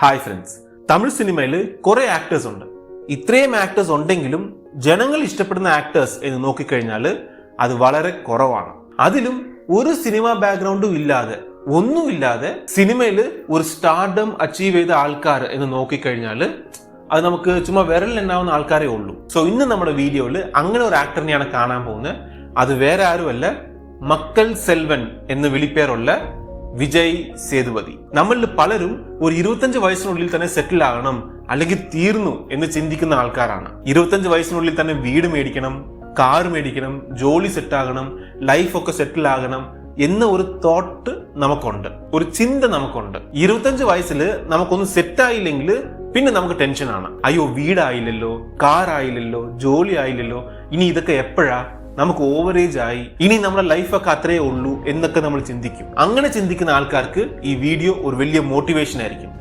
Hi friends, Tamil സിനിമയിൽ കുറെ actors ഉണ്ട്. ഇത്രയും ആക്ടേഴ്സ് ഉണ്ടെങ്കിലും ജനങ്ങൾ ഇഷ്ടപ്പെടുന്ന ആക്ടേഴ്സ് എന്ന് നോക്കിക്കഴിഞ്ഞാൽ അത് വളരെ കുറവാണ്. അതിലും ഒരു സിനിമ ബാക്ക്ഗ്രൗണ്ടും ഇല്ലാതെ ഒന്നുമില്ലാതെ സിനിമയിൽ ഒരു സ്റ്റാർഡം അച്ചീവ് ചെയ്ത ആൾക്കാർ എന്ന് നോക്കിക്കഴിഞ്ഞാൽ അത് നമുക്ക് ചുമ്മാ വിരലിലെണ്ണാവുന്ന ആൾക്കാരേ ഉള്ളൂ. സോ ഇന്ന് നമ്മുടെ വീഡിയോയിൽ അങ്ങനെ ഒരു ആക്ടറിനെയാണ് കാണാൻ പോകുന്നത്. അത് വേറെ ആരുമല്ല, മക്കൾ സെൽവൻ എന്ന് വിളിപ്പേരുള്ള വിജയ് സേതുപതി. നമ്മളിൽ പലരും ഒരു 25 വയസ്സിനുള്ളിൽ തന്നെ സെറ്റിൽ ആകണം, അല്ലെങ്കിൽ തീർന്നു എന്ന് ചിന്തിക്കുന്ന ആൾക്കാരാണ്. 25 വയസ്സിനുള്ളിൽ തന്നെ വീട് മേടിക്കണം, കാർ മേടിക്കണം, ജോലി സെറ്റ് ആകണം, ലൈഫൊക്കെ സെറ്റിൽ ആകണം എന്ന ഒരു തോട്ട് നമുക്കുണ്ട്, ഒരു ചിന്ത നമുക്കുണ്ട്. 25 വയസ്സിൽ നമുക്കൊന്നും സെറ്റ് ആയില്ലെങ്കിൽ പിന്നെ നമുക്ക് ടെൻഷനാണ്. അയ്യോ, വീടായില്ലല്ലോ, കാർ ആയില്ലല്ലോ, ജോലി ആയില്ലല്ലോ, ഇനി ഇതൊക്കെ എപ്പോഴാ, നമുക്ക് ഓവറേജ് ആയി, ഇനി നമ്മുടെ ലൈഫൊക്കെ അത്രയേ ഉള്ളൂ എന്നൊക്കെ നമ്മൾ ചിന്തിക്കും. അങ്ങനെ ചിന്തിക്കുന്ന ആൾക്കാർക്ക് ഈ വീഡിയോ ഒരു വലിയ മോട്ടിവേഷൻ ആയിരിക്കും.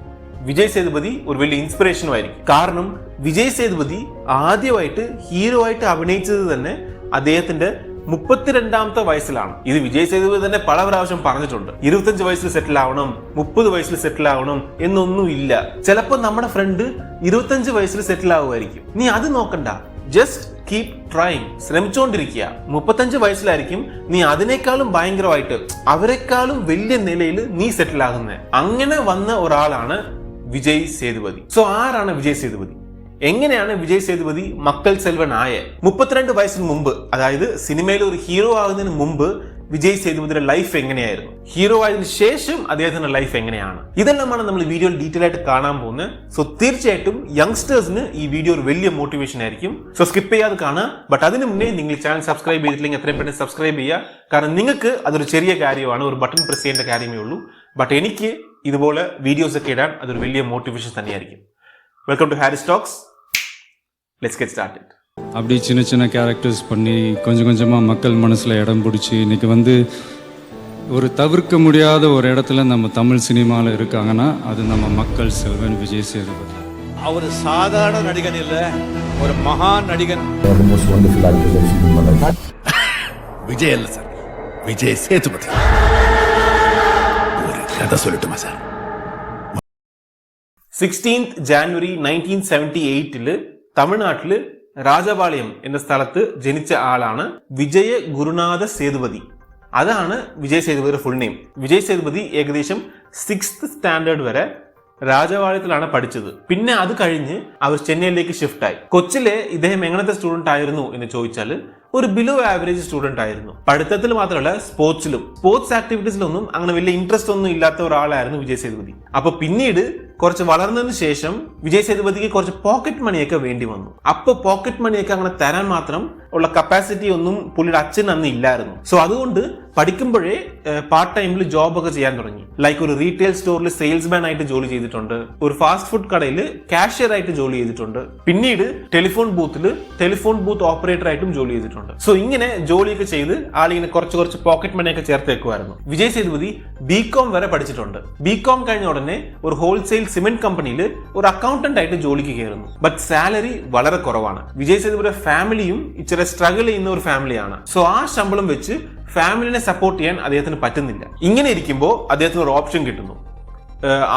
വിജയ് സേതുപതി ഒരു വലിയ ഇൻസ്പിറേഷനും ആയിരിക്കും. കാരണം വിജയ് സേതുപതി ആദ്യമായിട്ട് ഹീറോ ആയിട്ട് അഭിനയിച്ചത് തന്നെ അദ്ദേഹത്തിന്റെ 32ാമത്തെ വയസ്സിലാണ്. ഇത് വിജയ് സേതുപതി തന്നെ പല പ്രാവശ്യം പറഞ്ഞിട്ടുണ്ട്. 25 വയസ്സിൽ സെറ്റിൽ ആവണം, 30 വയസ്സിൽ സെറ്റിൽ ആവണം എന്നൊന്നും ഇല്ല. ചിലപ്പോൾ നമ്മുടെ ഫ്രണ്ട് 25 വയസ്സിൽ സെറ്റിൽ ആവുമായിരിക്കും. നീ അത് നോക്കണ്ട, ജസ്റ്റ് കീപ് ട്രൈങ്, ശ്രമിച്ചുകൊണ്ടിരിക്കുക. 35 വയസ്സിലായിരിക്കും നീ അതിനേക്കാളും ഭയങ്കരമായിട്ട്, അവരെക്കാളും വലിയ നിലയിൽ നീ സെറ്റിൽ ആകുന്നത്. അങ്ങനെ വന്ന ഒരാളാണ് വിജയ് സേതുപതി. സോ ആരാണ് വിജയ് സേതുപതി? എങ്ങനെയാണ് വിജയ് സേതുപതി മക്കൾ സെൽവൻ ആയ? 32 വയസ്സിന് മുമ്പ്, അതായത് സിനിമയിൽ ഒരു ഹീറോ ആകുന്നതിന് മുമ്പ് വിജയ് സേതുപതിയുടെ ലൈഫ് എങ്ങനെയായിരുന്നു, ഹീറോ ആയതിനു ശേഷം അദ്ദേഹത്തിന്റെ ലൈഫ് എങ്ങനെയാണ്, ഇതെല്ലാമാണ് നമ്മൾ വീഡിയോയിൽ ഡീറ്റെയിൽ ആയിട്ട് കാണാൻ പോകുന്നത്. സോ തീർച്ചയായിട്ടും യങ്സ്റ്റേഴ്സിന് ഈ വീഡിയോ ഒരു വലിയ മോട്ടിവേഷൻ ആയിരിക്കും. സോ സ്കിപ്പ് ചെയ്യാതെ കാണുക. ബട്ട് അതിന് മുന്നേ നിങ്ങൾ ചാനൽ സബ്സ്ക്രൈബ് ചെയ്തിട്ടില്ലെങ്കിൽ എത്രയും പെട്ടെന്ന് സബ്സ്ക്രൈബ് ചെയ്യുക. കാരണം നിങ്ങൾക്ക് അതൊരു ചെറിയ കാര്യമാണ്, ഒരു ബട്ടൺ പ്രസ് ചെയ്യേണ്ട കാര്യമേ ഉള്ളൂ. ബട്ട് എനിക്ക് ഇതുപോലെ വീഡിയോസ് ഒക്കെ ഇടാൻ അതൊരു വലിയ മോട്ടിവേഷൻ തന്നെയായിരിക്കും. Welcome to Haris talks. Let's get started. அப்படி சின்ன சின்ன கேரக்டர்ஸ் பண்ணி கொஞ்சம் கொஞ்சமாக மக்கள் மனசில் இடம் பிடிச்சி இன்றைக்கி ஒரு தவிர்க்க முடியாத ஒரு இடத்துல நம்ம தமிழ் சினிமாவில் இருக்காங்கன்னா அது நம்ம மக்கள் செல்வன் விஜய் சேதுபதி. அவர் சாதாரண நடிகன் இல்லை, ஒரு மகான் நடிகன். விஜய் அல்ல சார், விஜய் சேதுபதி. ஒரு கதை சொல்லட்டுமா சார்? 16th January 1978 തമിഴ്നാട്ടില് രാജപാളയം എന്ന സ്ഥലത്ത് ജനിച്ച ആളാണ് വിജയ ഗുരുനാഥ സേതുപതി. അതാണ് വിജയ് സേതുപതിയുടെ ഫുൾ നെയിം. വിജയ് സേതുപതി ഏകദേശം 6th സ്റ്റാൻഡേർഡ് വരെ രാജപാളയത്തിലാണ് പഠിച്ചത്. പിന്നെ അത് കഴിഞ്ഞ് അവർ ചെന്നൈയിലേക്ക് ഷിഫ്റ്റ് ആയി. കൊച്ചിലെ ഇദ്ദേഹം എങ്ങനത്തെ സ്റ്റുഡന്റ് ആയിരുന്നു എന്ന് ചോദിച്ചാൽ ഒരു ബിലോ ആവറേജ് സ്റ്റുഡന്റ് ആയിരുന്നു. പഠിത്തത്തിൽ മാത്രമല്ല സ്പോർട്സ് ആക്ടിവിറ്റീസിലൊന്നും അങ്ങനെ വലിയ ഇൻട്രസ്റ്റ് ഒന്നും ഇല്ലാത്ത ഒരാളായിരുന്നു വിജയ് സേതുപതി. അപ്പൊ പിന്നീട് കുറച്ച് വളർന്നതിന് ശേഷം വിജയ് സേതുപതിക്ക് കുറച്ച് പോക്കറ്റ് മണിയൊക്കെ വേണ്ടി വന്നു. അപ്പൊ പോക്കറ്റ് മണിയൊക്കെ അങ്ങനെ തരാൻ മാത്രം ഉള്ള കപ്പാസിറ്റി ഒന്നും പുള്ളിയുടെ അച്ഛൻ അന്ന് ഇല്ലായിരുന്നു. സോ അതുകൊണ്ട് പഠിക്കുമ്പോഴേ പാർട്ട് ടൈമിൽ ജോബ് ഒക്കെ ചെയ്യാൻ തുടങ്ങി. ലൈക്ക് ഒരു റീറ്റെയിൽ സ്റ്റോറിൽ സെയിൽസ്മാൻ ആയിട്ട് ജോലി ചെയ്തിട്ടുണ്ട്, ഒരു ഫാസ്റ്റ് ഫുഡ് കടയിൽ കാഷ്യർ ആയിട്ട് ജോലി ചെയ്തിട്ടുണ്ട്, പിന്നീട് ടെലിഫോൺ ബൂത്ത് ഓപ്പറേറ്റർ ആയിട്ടും ജോലി ചെയ്തിട്ടുണ്ട്. സോ ഇങ്ങനെ ജോലിയൊക്കെ ചെയ്ത് ആളിങ്ങനെ കുറച്ച് പോക്കറ്റ് മണിയൊക്കെ ചേർത്ത് വെക്കുമായിരുന്നു. വിജയ് സേതുപതി BCom വരെ പഠിച്ചിട്ടുണ്ട്. BCom കഴിഞ്ഞ ഉടനെ ഒരു ഹോൾസെയിൽ സിമെന്റ് കമ്പനിയിൽ ഒരു അക്കൗണ്ടന്റ് ആയിട്ട് ജോലിക്ക് കയറുന്നു. ബട്ട് സാലറി വളരെ കുറവാണ്. വിജയ് സേതുപതിയുടെ ഫാമിലിയും ഇച്ചിരി സ്ട്രഗിൾ ചെയ്യുന്ന ഒരു ഫാമിലിയാണ്. സോ ആ ശമ്പളം വെച്ച് ഫാമിലിനെ സപ്പോർട്ട് ചെയ്യാൻ അദ്ദേഹത്തിന് പറ്റുന്നില്ല. ഇങ്ങനെ ഇരിക്കുമ്പോൾ അദ്ദേഹത്തിന് ഒരു ഓപ്ഷൻ കിട്ടുന്നു.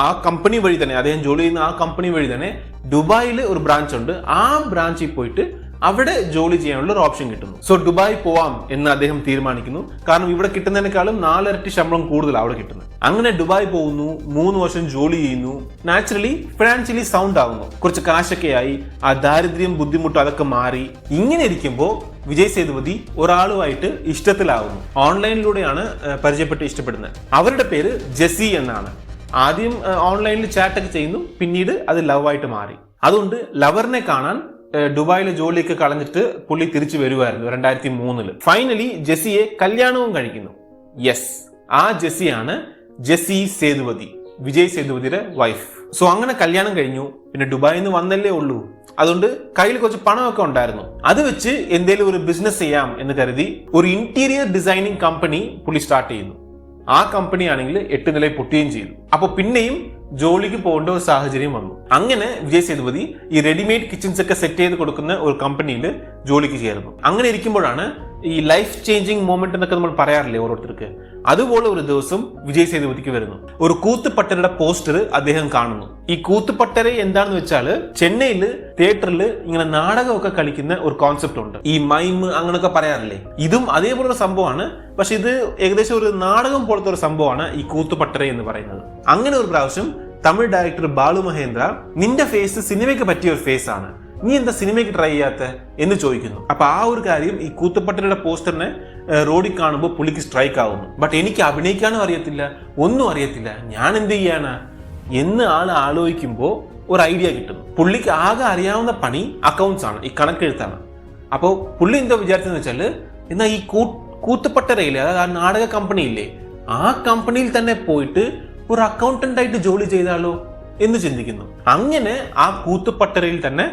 ആ കമ്പനി വഴി തന്നെ, അദ്ദേഹം ജോലി ചെയ്യുന്ന ആ കമ്പനി വഴി തന്നെ ദുബായിൽ ഒരു ബ്രാഞ്ച് ഉണ്ട്. ആ ബ്രാഞ്ചിൽ പോയിട്ട് അവിടെ ജോലി ചെയ്യാനുള്ള ഒരു ഓപ്ഷൻ കിട്ടുന്നു. സോ ദുബായ് പോവാം എന്ന് അദ്ദേഹം തീരുമാനിക്കുന്നു. കാരണം ഇവിടെ കിട്ടുന്നതിനേക്കാളും 4 ഇരട്ടി ശമ്പളം കൂടുതൽ അവിടെ കിട്ടുന്നത്. അങ്ങനെ ദുബായ് പോകുന്നു, 3 വർഷം ജോലി ചെയ്യുന്നു. നാച്ചുറലി ഫിനാൻഷ്യലി സൗണ്ട് ആകുന്നു, കുറച്ച് കാശൊക്കെ ആയി, ആ ദാരിദ്ര്യം ബുദ്ധിമുട്ടും അതൊക്കെ മാറി. ഇങ്ങനെ ഇരിക്കുമ്പോൾ വിജയ് സേതുപതി ഒരാളുമായിട്ട് ഇഷ്ടത്തിലാവുന്നു. ഓൺലൈനിലൂടെയാണ് പരിചയപ്പെട്ട് ഇഷ്ടപ്പെടുന്നത്. അവരുടെ പേര് ജെസ്സി എന്നാണ്. ആദ്യം ഓൺലൈനിൽ ചാറ്റൊക്കെ ചെയ്യുന്നു, പിന്നീട് അത് ലവ് ആയിട്ട് മാറി. അതുകൊണ്ട് ലവറിനെ കാണാൻ ദുബായിലെ ജോലിയൊക്കെ കളഞ്ഞിട്ട് പുള്ളി തിരിച്ചു വരുമായിരുന്നു 2003. ഫൈനലി ജെസ്സിയെ കല്യാണവും കഴിക്കുന്നു. യെസ്, ആ ജെസ്സിയാണ് ജെസ്സി സേതുപതി, വിജയ് സേതുപതിയുടെ വൈഫ്. സോ അങ്ങനെ കല്യാണം കഴിഞ്ഞു. പിന്നെ ദുബായിൽ നിന്ന് വന്നല്ലേ ഉള്ളൂ, അതുകൊണ്ട് കയ്യിൽ കുറച്ച് പണമൊക്കെ ഉണ്ടായിരുന്നു. അത് വെച്ച് എന്തെങ്കിലും ഒരു ബിസിനസ് ചെയ്യാം എന്ന് കരുതി ഒരു ഇന്റീരിയർ ഡിസൈനിങ് കമ്പനി പുള്ളി സ്റ്റാർട്ട് ചെയ്യുന്നു. ആ കമ്പനി ആണെങ്കിൽ 8 നില പൊട്ടുകയും ചെയ്തു. അപ്പൊ പിന്നെയും ജോലിക്ക് പോകേണ്ട ഒരു സാഹചര്യം വന്നു. അങ്ങനെ വിജയ് സേതുപതി ഈ റെഡിമെയ്ഡ് കിച്ചൺസ് ഒക്കെ സെറ്റ് ചെയ്ത് കൊടുക്കുന്ന ഒരു കമ്പനിയിൽ ജോലിക്ക് ചേർന്നു. അങ്ങനെ ഇരിക്കുമ്പോഴാണ് ഈ ലൈഫ് ചേഞ്ചിങ് മൊമെന്റ് എന്നൊക്കെ നമ്മൾ പറയാറില്ലേ ഓരോരുത്തർക്ക്, അതുപോലെ ഒരു ദിവസം വിജയ് സേതുപതിക്ക് വരുന്നു. ഒരു കൂത്തുപട്ടരയുടെ പോസ്റ്റർ അദ്ദേഹം കാണുന്നു. ഈ കൂത്തുപട്ടര എന്താണെന്ന് വെച്ചാൽ ചെന്നൈയിൽ തിയേറ്ററിൽ ഇങ്ങനെ നാടകമൊക്കെ കളിക്കുന്ന ഒരു കോൺസെപ്റ്റ് ഉണ്ട്. ഈ മൈം അങ്ങനെയൊക്കെ പറയാറില്ലേ, ഇതും അതേപോലൊരു സംഭവമാണ്. പക്ഷെ ഇത് ഏകദേശം ഒരു നാടകം പോലത്തെ ഒരു സംഭവമാണ് ഈ കൂത്തുപട്ടര എന്ന് പറയുന്നത്. അങ്ങനെ ഒരു പ്രാവശ്യം തമിഴ് ഡയറക്ടർ ബാലു മഹേന്ദ്ര, നിന്റെ ഫേസ് സിനിമയ്ക്ക് പറ്റിയ ഒരു ഫേസ് ആണ്, നീ എന്താ സിനിമയ്ക്ക് ട്രൈ ചെയ്യാത്ത എന്ന് ചോദിക്കുന്നു. അപ്പൊ ആ ഒരു കാര്യം ഈ കൂത്തുപട്ടരയുടെ പോസ്റ്ററിനെ റോഡിൽ കാണുമ്പോൾ പുള്ളിക്ക് സ്ട്രൈക്ക് ആവുന്നു. ബട്ട് എനിക്ക് അഭിനയിക്കാനും അറിയത്തില്ല, ഒന്നും അറിയത്തില്ല, ഞാൻ എന്ത് ചെയ്യാനാ എന്ന് ആൾ ആലോചിക്കുമ്പോൾ ഒരു ഐഡിയ കിട്ടുന്നു. പുള്ളിക്ക് ആകെ അറിയാവുന്ന പണി അക്കൗണ്ട്സ് ആണ്, ഈ കണക്കെഴുത്താണ്. അപ്പോൾ പുള്ളി എന്താ വിചാരിച്ചെന്ന് വെച്ചാൽ, എന്നാൽ ഈ കൂത്തുപട്ടരയിലെ, അതായത് ആ നാടക കമ്പനിയില്ലേ, ആ കമ്പനിയിൽ തന്നെ പോയിട്ട് ഒരു അക്കൗണ്ടന്റ് ആയിട്ട് ജോലി ചെയ്താലോ എന്ന് ചിന്തിക്കുന്നു. അങ്ങനെ ആ കൂത്തുപട്ടരയിൽ തന്നെ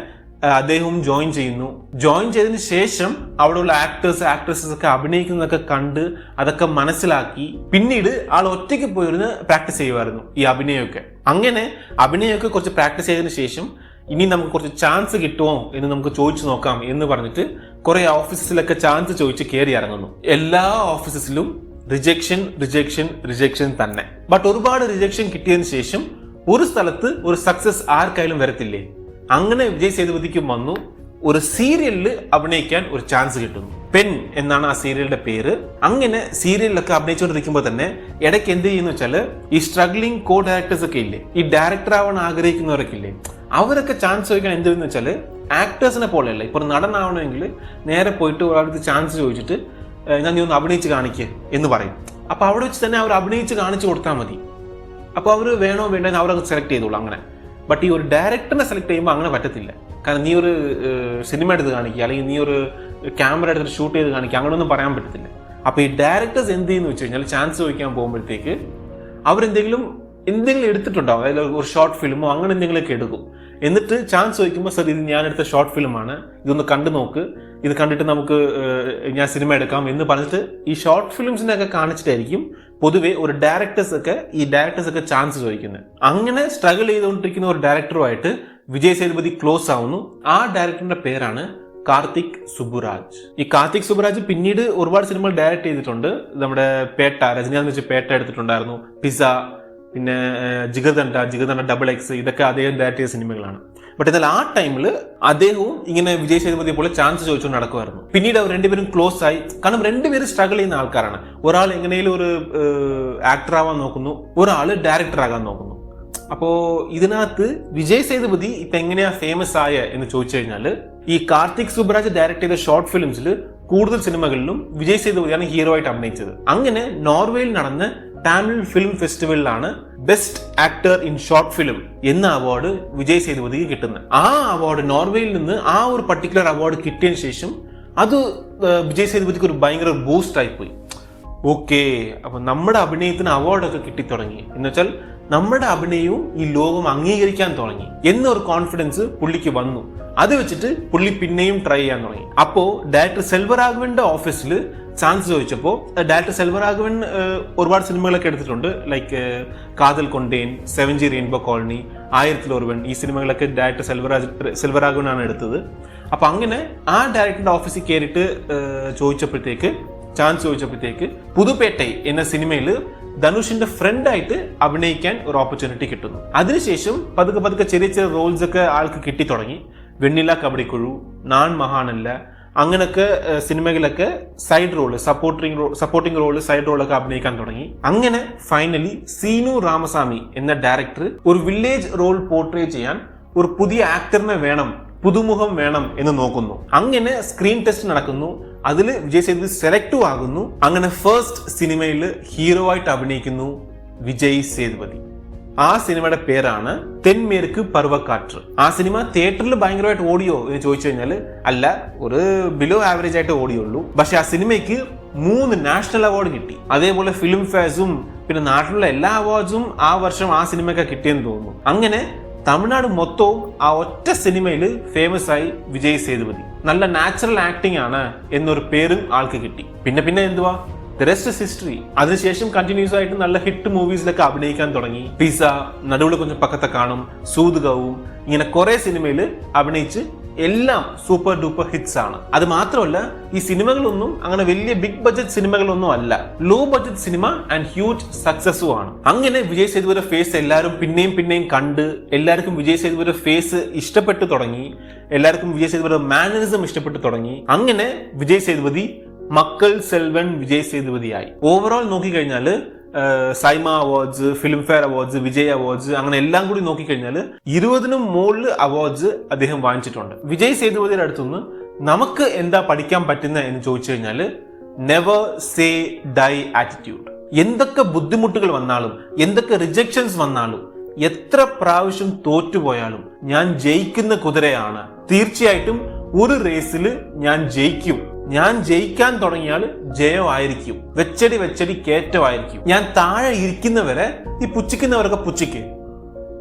അദ്ദേഹവും ജോയിൻ ചെയ്യുന്നു. ജോയിൻ ചെയ്തതിന് ശേഷം അവിടെയുള്ള ആക്ട്രസസ് ഒക്കെ അഭിനയിക്കുന്നതൊക്കെ കണ്ട് അതൊക്കെ മനസ്സിലാക്കി പിന്നീട് ആൾ ഒറ്റയ്ക്ക് പോയിരുന്ന് പ്രാക്ടീസ് ചെയ്യുമായിരുന്നു ഈ അഭിനയമൊക്കെ. അങ്ങനെ അഭിനയമൊക്കെ കുറച്ച് പ്രാക്ടീസ് ചെയ്തതിന് ശേഷം ഇനി നമുക്ക് കുറച്ച് ചാൻസ് കിട്ടുമോ എന്ന് നമുക്ക് ചോദിച്ചു നോക്കാം എന്ന് പറഞ്ഞിട്ട് കുറെ ഓഫീസിലൊക്കെ ചാൻസ് ചോദിച്ച് കയറി ഇറങ്ങുന്നു. എല്ലാ ഓഫീസിലും റിജക്ഷൻ തന്നെ. ബട്ട് ഒരുപാട് റിജക്ഷൻ കിട്ടിയതിന് ശേഷം ഒരു സ്ഥലത്ത് ഒരു സക്സസ് ആർക്കായാലും വരത്തില്ലേ. അങ്ങനെ വിജയ് സേതുപതിക്ക് വന്നു ഒരു സീരിയലിൽ അഭിനയിക്കാൻ ഒരു ചാൻസ് കിട്ടുന്നു. പെൻ എന്നാണ് ആ സീരിയലിന്റെ പേര്. അങ്ങനെ സീരിയലിലൊക്കെ അഭിനയിച്ചുകൊണ്ടിരിക്കുമ്പോൾ തന്നെ ഇടയ്ക്ക് എന്ത് ചെയ്യുന്ന വെച്ചാൽ ഈ സ്ട്രഗ്ലിംഗ് കോ ഡയറക്ടേഴ്സ് ഒക്കെ ഇല്ലേ, ഈ ഡയറക്ടർ ആവാൻ ആഗ്രഹിക്കുന്നവരൊക്കെ ഇല്ലേ, അവരൊക്കെ ചാൻസ് ചോദിക്കാൻ എന്തെന്ന് വെച്ചാൽ ആക്ടേഴ്സിനെ പോലെയല്ല. ഇപ്പോൾ നടനാവണമെങ്കിൽ നേരെ പോയിട്ട് ഒരാൾക്ക് ചാൻസ് ചോദിച്ചിട്ട് ഞാൻ നീ ഒന്ന് അഭിനയിച്ച് കാണിക്കുക എന്ന് പറയും. അപ്പൊ അവിടെ വെച്ച് തന്നെ അവർ അഭിനയിച്ച് കാണിച്ചു കൊടുത്താൽ മതി. അപ്പോൾ അവർ വേണോ വേണ്ടെന്ന് അവരൊക്കെ സെലക്ട് ചെയ്തോളൂ അങ്ങനെ. ബട്ട് ഈ ഒരു ഡയറക്ടറിനെ സെലക്ട് ചെയ്യുമ്പോൾ അങ്ങനെ പറ്റത്തില്ല. കാരണം നീ ഒരു സിനിമ എടുത്ത് കാണിക്കുക, അല്ലെങ്കിൽ നീ ഒരു ക്യാമറ എടുത്തിട്ട് ഷൂട്ട് ചെയ്ത് കാണിക്കുക, അങ്ങനെയൊന്നും പറയാൻ പറ്റത്തില്ല. അപ്പോൾ ഈ ഡയറക്ടേഴ്സ് എന്ത് ചെയ്യുന്നു വെച്ച് കഴിഞ്ഞാൽ ചാൻസ് ചോദിക്കാൻ പോകുമ്പോഴത്തേക്ക് അവരെന്തെങ്കിലും എടുത്തിട്ടുണ്ടാവും, അതായത് ഒരു ഷോർട്ട് ഫിലിമോ അങ്ങനെ എന്തെങ്കിലുമൊക്കെ എടുക്കും. എന്നിട്ട് ചാൻസ് ചോദിക്കുമ്പോൾ സർ ഇത് ഞാൻ എടുത്ത ഷോർട്ട് ഫിലിമാണ്, ഇതൊന്ന് കണ്ടു നോക്ക്, ഇത് കണ്ടിട്ട് നമുക്ക് ഞാൻ സിനിമ എടുക്കാം എന്ന് പറഞ്ഞിട്ട് ഈ ഷോർട്ട് ഫിലിംസിനെയൊക്കെ കാണിച്ചിട്ടായിരിക്കും പൊതുവെ ഒരു ഡയറക്ടേഴ്സ് ഒക്കെ ചാൻസ് ചോദിക്കുന്നത്. അങ്ങനെ സ്ട്രഗിൾ ചെയ്തുകൊണ്ടിരിക്കുന്ന ഒരു ഡയറക്ടറുമായിട്ട് വിജയ് സേതുപതി ക്ലോസ് ആവുന്നു. ആ ഡയറക്ടറിന്റെ പേരാണ് കാർത്തിക് സുബുരാജ്. ഈ കാർത്തിക് സുബുരാജ് പിന്നീട് ഒരുപാട് സിനിമകൾ ഡയറക്ട് ചെയ്തിട്ടുണ്ട്. നമ്മുടെ രജനീകാന്ത് വെച്ച് പേട്ട എടുത്തിട്ടുണ്ടായിരുന്നു, പിസ്സ, പിന്നെ ജിഗർദണ്ഡ XX ഇതൊക്കെ അദ്ദേഹം ഡയറക്ട് ചെയ്ത സിനിമകളാണ്. ബട്ട് എന്നാൽ ആ ടൈമിൽ അദ്ദേഹവും ഇങ്ങനെ വിജയ് സേതുപതി പോലെ ചാൻസ് ചോദിച്ചുകൊണ്ട് നടക്കുമായിരുന്നു. പിന്നീട് അവർ രണ്ടുപേരും ക്ലോസ് ആയി. കാരണം രണ്ടുപേരും സ്ട്രഗിൾ ചെയ്യുന്ന ആൾക്കാരാണ്. ഒരാൾ എങ്ങനെയും ഒരു ആക്ടർ ആവാൻ നോക്കുന്നു, ഒരാൾ ഡയറക്ടർ ആകാൻ നോക്കുന്നു. അപ്പോ ഇതിനകത്ത് വിജയ് സേതുപതി ഇപ്പൊ എങ്ങനെയാ ഫേമസ് ആയ എന്ന് ചോദിച്ചു കഴിഞ്ഞാൽ, ഈ കാർത്തിക് സുബരാജ് ഡയറക്ട് ചെയ്ത ഷോർട്ട് ഫിലിംസിൽ കൂടുതൽ സിനിമകളിലും വിജയ് സേതുപതിയാണ് ഹീറോ ആയിട്ട് അഭിനയിച്ചത്. അങ്ങനെ നോർവേയിൽ നടന്ന തമിഴ് ഫിലിം ഫെസ്റ്റിവലിലാണ് best actor in short film എന്ന അവാർഡ് വിജയ് സേതുപതിക്ക് കിട്ടുന്നത്. ആ അവാർഡ് നോർവേയിൽ നിന്ന് ആ ഒരു പർട്ടിക്കുലർ അവാർഡ് കിട്ടിയതിന് ശേഷം അത് വിജയ് സേതുപതിക്ക് ഒരു ഭയങ്കര ബൂസ്റ്റ് ആയിപ്പോയി. ഓക്കെ, അപ്പൊ നമ്മുടെ അഭിനയത്തിന് അവാർഡൊക്കെ കിട്ടിത്തുടങ്ങി എന്ന് വെച്ചാൽ നമ്മുടെ അഭിനയവും ഈ ലോകം അംഗീകരിക്കാൻ തുടങ്ങി എന്നൊരു കോൺഫിഡൻസ് പുള്ളിക്ക് വന്നു. അത് വെച്ചിട്ട് പുള്ളി പിന്നെയും ട്രൈ ചെയ്യാൻ തുടങ്ങി. അപ്പോ ഡയറക്ടർ സെൽവരാഘവന്റെ ഓഫീസിൽ ചാൻസ് ചോദിച്ചപ്പോൾ ഡയറക്ടർ സെൽവരാഘവൻ ഒരുപാട് സിനിമകളൊക്കെ എടുത്തിട്ടുണ്ട്. ലൈക്ക് കാതൽ കൊണ്ടേൻ, 7G റെയിൻബോ കോളനി, 1001 ഈ സിനിമകളൊക്കെ ഡയറക്ടർ സെൽവരാഘവനാണ് എടുത്തത്. അപ്പൊ അങ്ങനെ ആ ഡയറക്ടറുടെ ഓഫീസിൽ കയറിയിട്ട് ചാൻസ് ചോദിച്ചപ്പോഴത്തേക്ക് പുതുപേട്ടൈ എന്ന സിനിമയിൽ ധനുഷിന്റെ ഫ്രണ്ട് ആയിട്ട് അഭിനയിക്കാൻ ഒരു ഓപ്പർച്യൂണിറ്റി കിട്ടുന്നു. അതിനുശേഷം പതുക്കെ ചെറിയ റോൾസ് ഒക്കെ ആൾക്ക് കിട്ടി തുടങ്ങി. വെണ്ണില കബഡിക്കുഴു, നാൻ മഹാനല്ല, അങ്ങനൊക്കെ സിനിമകളിലൊക്കെ side role, supporting role, side റോളൊക്കെ അഭിനയിക്കാൻ തുടങ്ങി. അങ്ങനെ ഫൈനലി സീനു രാമസ്വാമി എന്ന ഡയറക്ടർ ഒരു വില്ലേജ് റോൾ പോർട്രേ ചെയ്യാൻ ഒരു പുതിയ ആക്ടറിനെ വേണം, പുതുമുഖം വേണം എന്ന് നോക്കുന്നു. അങ്ങനെ സ്ക്രീൻ ടെസ്റ്റ് നടക്കുന്നു. അതിൽ വിജയ് സേതുപതി സെലക്ടും ആകുന്നു. അങ്ങനെ ഫസ്റ്റ് സിനിമയിൽ ഹീറോ ആയിട്ട് അഭിനയിക്കുന്നു വിജയ് സേതുപതി. ആ സിനിമയുടെ പേരാണ് തെന്മേற்கு പർവ്വക്കാറ്റ്. ആ സിനിമ തിയേറ്ററിൽ ഭയങ്കരമായിട്ട് ഓടിയോ എന്ന് ചോദിച്ചു കഴിഞ്ഞാൽ അല്ല, ഒരു ബിലോ ആവറേജ് ആയിട്ട് ഓടിയുള്ളൂ. പക്ഷെ ആ സിനിമയ്ക്ക് 3 നാഷണൽ അവാർഡ് കിട്ടി. അതേപോലെ ഫിലിം ഫെയർസും പിന്നെ നാട്ടിലുള്ള എല്ലാ അവാർഡ്സും ആ വർഷം ആ സിനിമയ്ക്ക് കിട്ടിയെന്ന് തോന്നുന്നു. അങ്ങനെ തമിഴ്നാട് മൊത്തവും ആ ഒറ്റ സിനിമയിൽ ഫേമസ് ആയി വിജയ് സേതുപതി. നല്ല നാച്ചുറൽ ആക്ടിംഗ് ആണ് എന്നൊരു പേരും ആൾക്ക് കിട്ടി. പിന്നെ എന്തുവാ, ദ റെസ്റ്റ് ഇസ് ഹിസ്റ്ററി. അതിനുശേഷം കണ്ടിന്യൂസ് ആയിട്ട് നല്ല ഹിറ്റ് മൂവീസിലൊക്കെ അഭിനയിക്കാൻ തുടങ്ങി. പിസ, നടുവിൽ കൊഞ്ചം പക്കത്തെ കാണും, സൂതുകവും, ഇങ്ങനെ കുറെ സിനിമയിൽ അഭിനയിച്ച് എല്ലാം സൂപ്പർ ഡൂപ്പർ ഹിറ്റ്സ് ആണ്. അത് മാത്രമല്ല, ഈ സിനിമകളൊന്നും അങ്ങനെ വലിയ ബിഗ് ബഡ്ജറ്റ് സിനിമകളൊന്നും അല്ല, ലോ ബഡ്ജറ്റ് സിനിമ ആൻഡ് ഹ്യൂജ് സക്സസും ആണ്. അങ്ങനെ വിജയ് സേതുപതിയുടെ ഫേസ് എല്ലാവരും പിന്നെയും കണ്ട് എല്ലാവർക്കും വിജയ് സേതുപതിയുടെ ഫേസ് ഇഷ്ടപ്പെട്ടു തുടങ്ങി. എല്ലാവർക്കും വിജയ് സേതുപതിയുടെ മാനറിസം ഇഷ്ടപ്പെട്ടു തുടങ്ങി. അങ്ങനെ വിജയ് സേതുപതി മക്കൾ സെൽവൻ വിജയ് സേതുപതിയായി. ഓവറോൾ നോക്കിക്കഴിഞ്ഞാൽ Saima awards, film fair awards, Vijay awards, അങ്ങനെ എല്ലാം കൂടി നോക്കിക്കഴിഞ്ഞാൽ 20 മുകളിൽ അവാർഡ്സ് അദ്ദേഹം വാങ്ങിച്ചിട്ടുണ്ട്. വിജയ് സേതുപതിയുടെ അടുത്തുനിന്ന് നമുക്ക് എന്താ പഠിക്കാൻ പറ്റുന്ന എന്ന് ചോദിച്ചു കഴിഞ്ഞാൽ നെവർ സേ ഡൈ ആറ്റിറ്റ്യൂഡ്. എന്തൊക്കെ ബുദ്ധിമുട്ടുകൾ വന്നാലും, എന്തൊക്കെ റിജക്ഷൻസ് വന്നാലും, എത്ര പ്രാവശ്യം തോറ്റുപോയാലും ഞാൻ ജയിക്കുന്ന കുതിരയാണ്. തീർച്ചയായിട്ടും ഒരു റേസിൽ ഞാൻ ജയിക്കും. ഞാൻ ജയിക്കാൻ തുടങ്ങിയാൽ ജയമായിരിക്കും, വെച്ചടി കയറ്റമായിരിക്കും. ഞാൻ താഴെ ഇരിക്കുന്നവരെ ഈ പുച്ഛിക്കുന്നവരൊക്കെ പുച്ഛിക്ക്,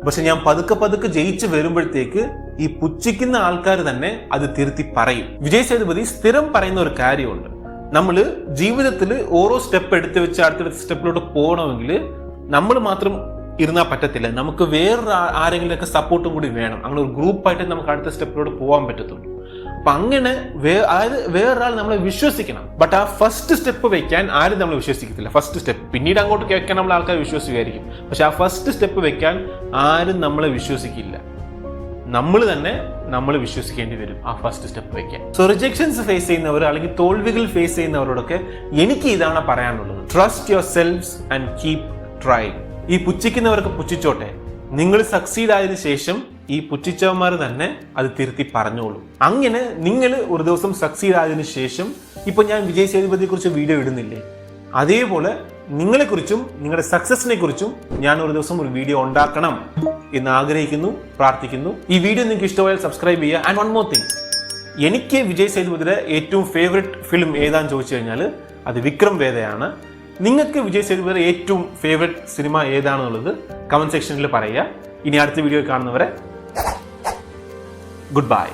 പക്ഷെ ഞാൻ പതുക്കെ ജയിച്ചു വരുമ്പോഴത്തേക്ക് ഈ പുച്ഛിക്കുന്ന ആൾക്കാർ തന്നെ അത് തിരുത്തി പറയും. വിജയ് സേതുപതി സ്ഥിരം പറയുന്ന ഒരു കാര്യമുണ്ട്, നമ്മൾ ജീവിതത്തിൽ ഓരോ സ്റ്റെപ്പ് എടുത്ത് വെച്ച് അടുത്ത സ്റ്റെപ്പിലോട്ട് പോകണമെങ്കിൽ നമ്മൾ മാത്രം ഇരുന്നാൽ പറ്റത്തില്ല, നമുക്ക് വേറൊരു ആരെങ്കിലുമൊക്കെ സപ്പോർട്ടും കൂടി വേണം. അങ്ങനെ ഒരു ഗ്രൂപ്പായിട്ട് നമുക്ക് അടുത്ത സ്റ്റെപ്പിലോട്ട് പോകാൻ പറ്റത്തുള്ളൂ. അപ്പൊ അങ്ങനെ അതായത് വേറൊരാൾ നമ്മളെ വിശ്വസിക്കണം. ബട്ട് ആ ഫസ്റ്റ് സ്റ്റെപ്പ് വെക്കാൻ ആരും നമ്മളെ വിശ്വസിക്കത്തില്ല. ഫസ്റ്റ് സ്റ്റെപ്പ് പിന്നീട് അങ്ങോട്ട് കേൾക്കാൻ നമ്മൾ ആൾക്കാർ വിശ്വസിക്കുമായിരിക്കും, പക്ഷെ ആ ഫസ്റ്റ് സ്റ്റെപ്പ് വെക്കാൻ ആരും നമ്മളെ വിശ്വസിക്കില്ല. നമ്മൾ തന്നെ നമ്മൾ വിശ്വസിക്കേണ്ടി വരും ആ ഫസ്റ്റ് സ്റ്റെപ്പ് വെക്കാൻ. സോ റിജക്ഷൻസ് ഫേസ് ചെയ്യുന്നവർ അല്ലെങ്കിൽ തോൽവികൾ ഫേസ് ചെയ്യുന്നവരോടൊക്കെ എനിക്ക് ഇതാണ് പറയാനുള്ളത്, trust your selves and keep trying. ഈ പുച്ഛിക്കുന്നവർക്ക് പുച്ഛിച്ചോട്ടെ, നിങ്ങൾ സക്സീഡ് ആയതിനു ശേഷം ഈ പുച്ഛിച്ചവന്മാർ തന്നെ അത് തിരുത്തി പറഞ്ഞോളൂ. അങ്ങനെ നിങ്ങൾ ഒരു ദിവസം സക്സീഡ് ആയതിനു ശേഷം, ഇപ്പൊ ഞാൻ വിജയ് സേതുപതിയെ കുറിച്ച് വീഡിയോ ഇടുന്നില്ലേ, അതേപോലെ നിങ്ങളെക്കുറിച്ചും നിങ്ങളുടെ സക്സസിനെ കുറിച്ചും ഞാൻ ഒരു ദിവസം ഒരു വീഡിയോ ഉണ്ടാക്കണം എന്ന് ആഗ്രഹിക്കുന്നു, പ്രാർത്ഥിക്കുന്നു. ഈ വീഡിയോ നിങ്ങൾക്ക് ഇഷ്ടമായാൽ സബ്സ്ക്രൈബ് ചെയ്യുക. ആൻഡ് വൺ മോർ തിങ്, എനിക്ക് വിജയ് സേതുപതിയുടെ ഏറ്റവും ഫേവറേറ്റ് ഫിലിം ഏതാന്ന് ചോദിച്ചു കഴിഞ്ഞാൽ അത് വിക്രം വേദയാണ്. നിങ്ങൾക്ക് വിജയ് സേതുപതിയുടെ ഏറ്റവും ഫേവറേറ്റ് സിനിമ ഏതാണെന്നുള്ളത് കമന്റ് സെക്ഷനിൽ പറയുക. ഇനി അടുത്ത വീഡിയോ കാണുന്നവരെ ഗുഡ് ബൈ.